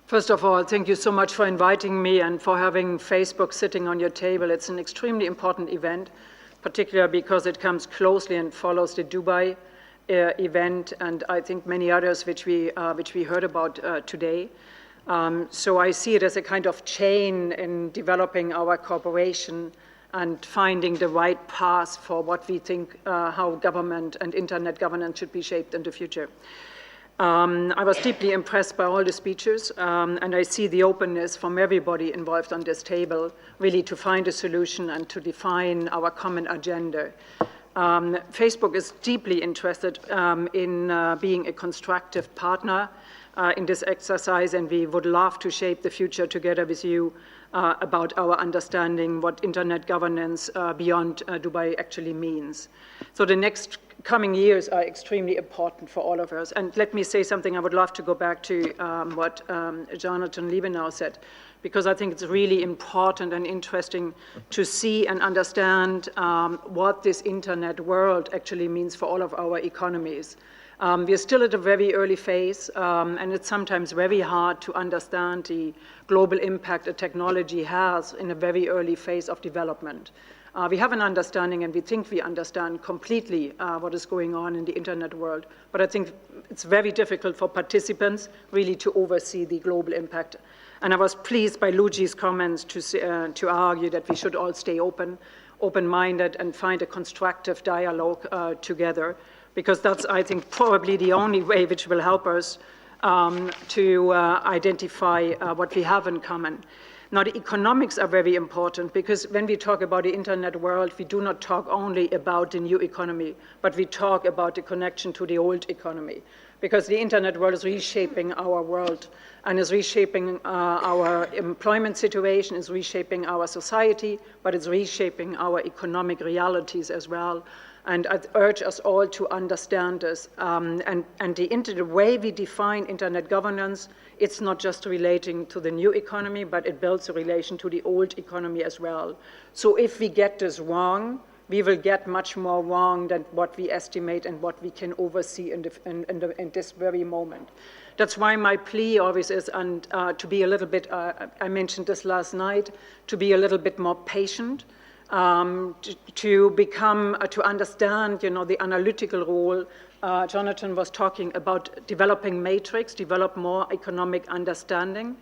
First of all, thank you so much for inviting me and for having Facebook sitting on your table. It's an extremely important event, particularly because it comes closely and follows the Dubai event, and I think many others which we heard about today. So I see it as a kind of chain in developing our cooperation and finding the right path for what we think how government and internet governance should be shaped in the future. I was deeply impressed by all the speeches, and I see the openness from everybody involved on this table, really to find a solution and to define our common agenda. Facebook is deeply interested in being a constructive partner in this exercise, and we would love to shape the future together with you about our understanding what internet governance beyond Dubai actually means. So the next coming years are extremely important for all of us. And let me say something, I would love to go back to what Jonathan Liebenau said, because I think it's really important and interesting to see and understand what this internet world actually means for all of our economies. We are still at a very early phase, and it's sometimes very hard to understand the global impact a technology has in a very early phase of development. We have an understanding, and we think we understand completely what is going on in the internet world, but I think it's very difficult for participants really to oversee the global impact. And I was pleased by Luigi's comments to argue that we should all stay open-minded and find a constructive dialogue together, because that's, I think, probably the only way which will help us to identify what we have in common. Now, the economics are very important, because when we talk about the internet world, we do not talk only about the new economy, but we talk about the connection to the old economy, because the internet world is reshaping our world and is reshaping our employment situation, is reshaping our society, but it's reshaping our economic realities as well. And I urge us all to understand this. And the way we define internet governance, it's not just relating to the new economy, but it builds a relation to the old economy as well. So if we get this wrong, we will get much more wrong than what we estimate and what we can oversee in this very moment. That's why my plea always is to be a little bit, I mentioned this last night, to be a little bit more patient, to understand, the analytical role. Jonathan was talking about developing matrix, develop more economic understanding,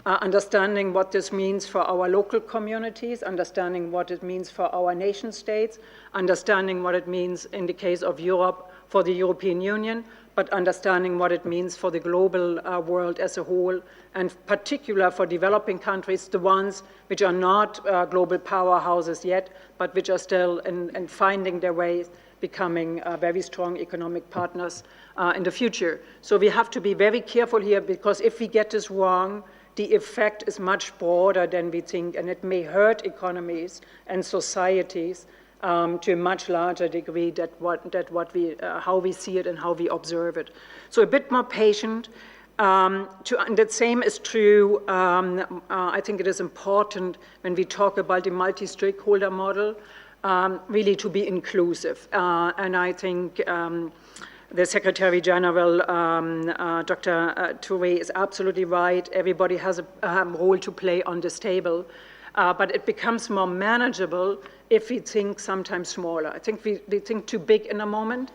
understanding what this means for our local communities, understanding what it means for our nation states, understanding what it means in the case of Europe for the European Union, but understanding what it means for the global world as a whole, and particular for developing countries, the ones which are not global powerhouses yet, but which are still in finding their way, becoming very strong economic partners in the future. So we have to be very careful here, because if we get this wrong, the effect is much broader than we think, and it may hurt economies and societies to a much larger degree than how we see it and how we observe it. So a bit more patient. And the same is true, I think it is important when we talk about the multi-stakeholder model, really to be inclusive. And I think the Secretary General, Dr. Touré, is absolutely right. Everybody has a role to play on this table. But it becomes more manageable if we think sometimes smaller. I think we think too big in a moment.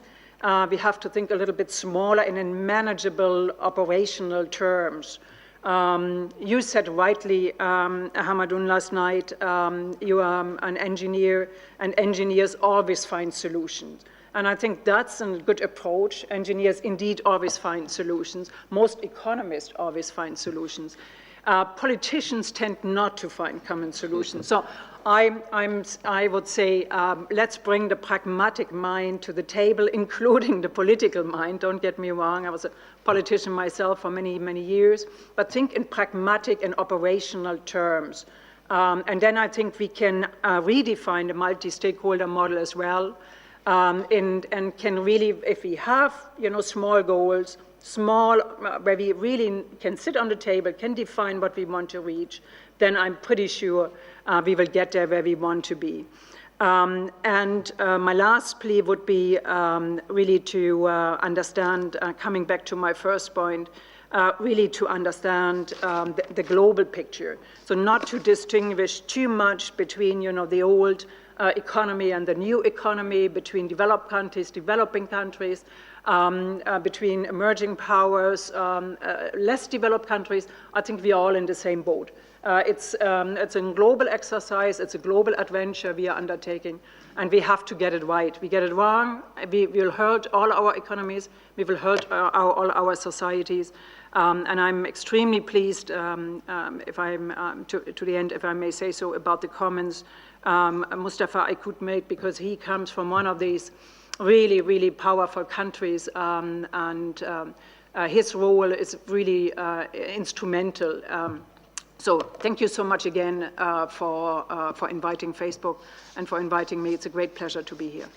We have to think a little bit smaller and in manageable operational terms. You said rightly, Hamadoun, last night, you are an engineer, and engineers always find solutions. And I think that's a good approach. Engineers indeed always find solutions. Most economists always find solutions. Politicians tend not to find common solutions. So I would say let's bring the pragmatic mind to the table, including the political mind. Don't get me wrong, I was a politician myself for many, many years, but think in pragmatic and operational terms. And then I think we can redefine the multi-stakeholder model as well, and can really, if we have small goals, where we really can sit on the table, can define what we want to reach, then I'm pretty sure we will get there where we want to be. And my last plea would be really to understand, coming back to my first point, really to understand the global picture. So not to distinguish too much between, the old economy and the new economy, between developed countries, developing countries, between emerging powers, less developed countries. I think we are all in the same boat. It's a global exercise, it's a global adventure we are undertaking, and we have to get it right. We get it wrong, we will hurt all our economies, we will hurt all our societies, and I'm extremely pleased, if I'm to the end, if I may say so, about the comments Mustafa Aykut made, because he comes from one of these really, really powerful countries, and his role is really instrumental. So thank you so much again for inviting Facebook and for inviting me. It's a great pleasure to be here.